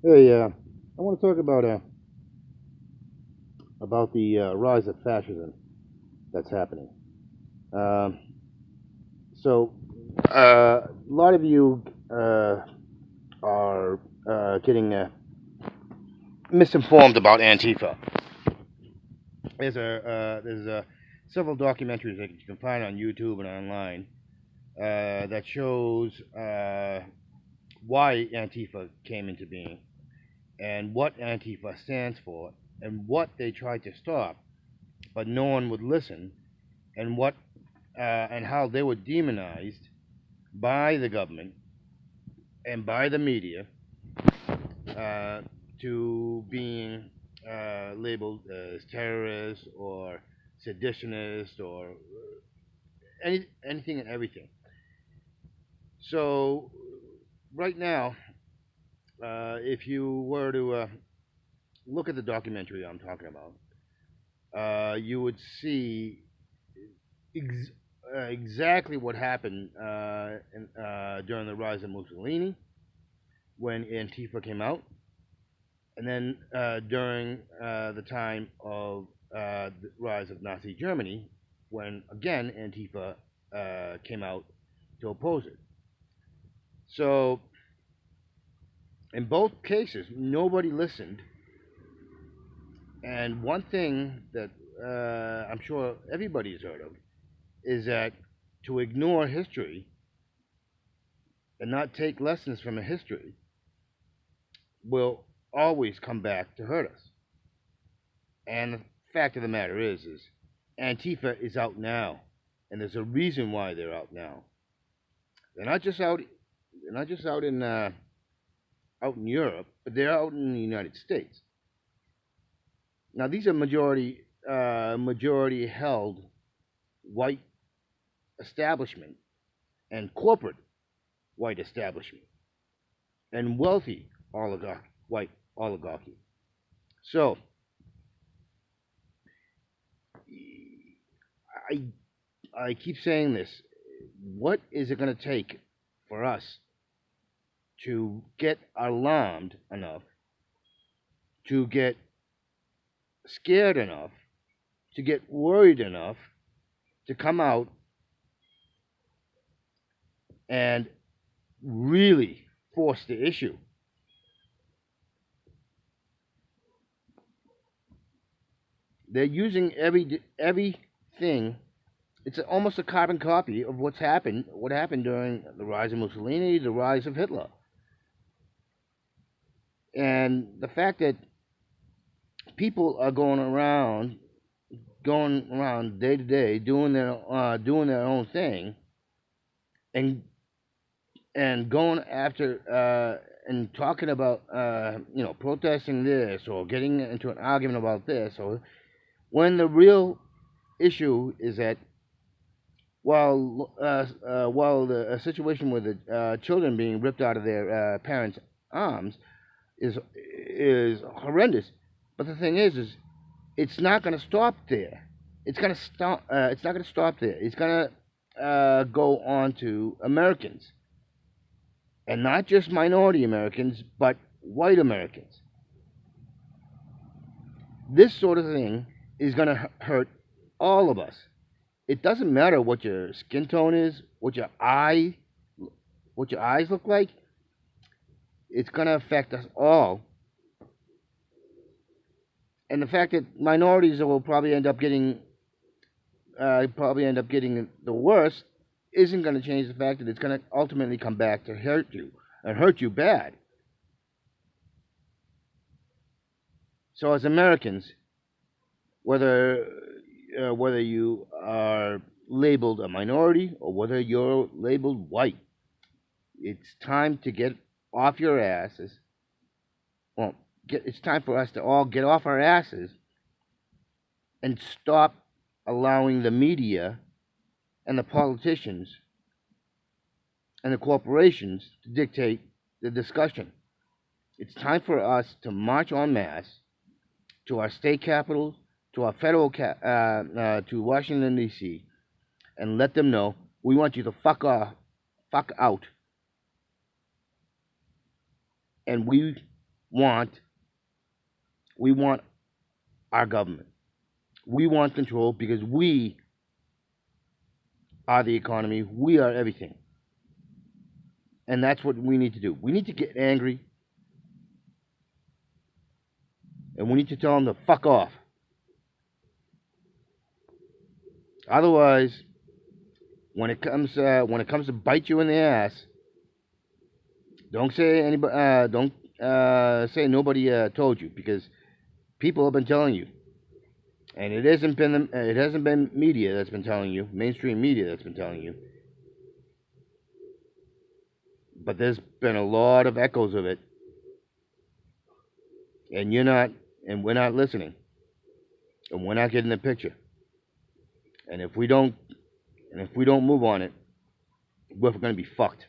Hey, I want to talk about the rise of fascism that's happening. Um, a lot of you are getting misinformed about Antifa. There's several documentaries that you can find on YouTube and online that shows why Antifa came into being and what Antifa stands for and what they tried to stop, but no one would listen, and what and how they were demonized by the government and by the media uh, to being labeled as terrorists or seditionists or anything and everything. So right now, if you were to look at the documentary I'm talking about, you would see ex- exactly what happened during the rise of Mussolini when Antifa came out, and then during the time of the rise of Nazi Germany, when again Antifa came out to oppose it. So in both cases, nobody listened. And one thing that I'm sure everybody's heard of is that to ignore history and not take lessons from a history will always come back to hurt us. And the fact of the matter is Antifa is out now, and there's a reason why they're out now. They're not just out. They're not just out in Europe, but they're out in the United States. Now these are majority held white establishment and corporate white establishment and wealthy white oligarchy. So I I keep saying this. What is it going to take for us to get alarmed enough, to get scared enough, to get worried enough to come out and really force the issue? They're using everything. It's almost a carbon copy of what happened during the rise of Mussolini, the rise of Hitler, and the fact that people are going around day to day, doing their own thing, and going after and talking about protesting this or getting into an argument about this, or when the real issue is that while the a situation with the children being ripped out of their parents' arms is horrendous, but the thing is it's not going to stop there. It's going to stop. It's not going to stop there. It's going to go on to Americans, and not just minority Americans, but white Americans. This sort of thing is going to hurt all of us. It doesn't matter what your skin tone is, what your eyes look like. It's going to affect us all. And the fact that minorities will probably end up getting the worst isn't going to change the fact that it's going to ultimately come back to hurt you and hurt you bad. So as Americans, whether whether you are labeled a minority or whether you're labeled white, it's time to get off your asses. Well, it's time for us to all get off our asses and stop allowing the media and the politicians and the corporations to dictate the discussion. It's time for us to march en masse to our state capitals, to our to Washington D.C., and let them know we want you to fuck out, and we want we want our government. We want control because we are the economy. We are everything. And that's what we need to do. We need to get angry and we need to tell them to fuck off. Otherwise, when it comes to bite you in the ass, don't say anybody don't say nobody told you, because people have been telling you. And it hasn't been media that's been telling you, mainstream media that's been telling you. But there's been a lot of echoes of it. And we're not listening. And we're not getting the picture. And if we don't move on it, we're going to be fucked.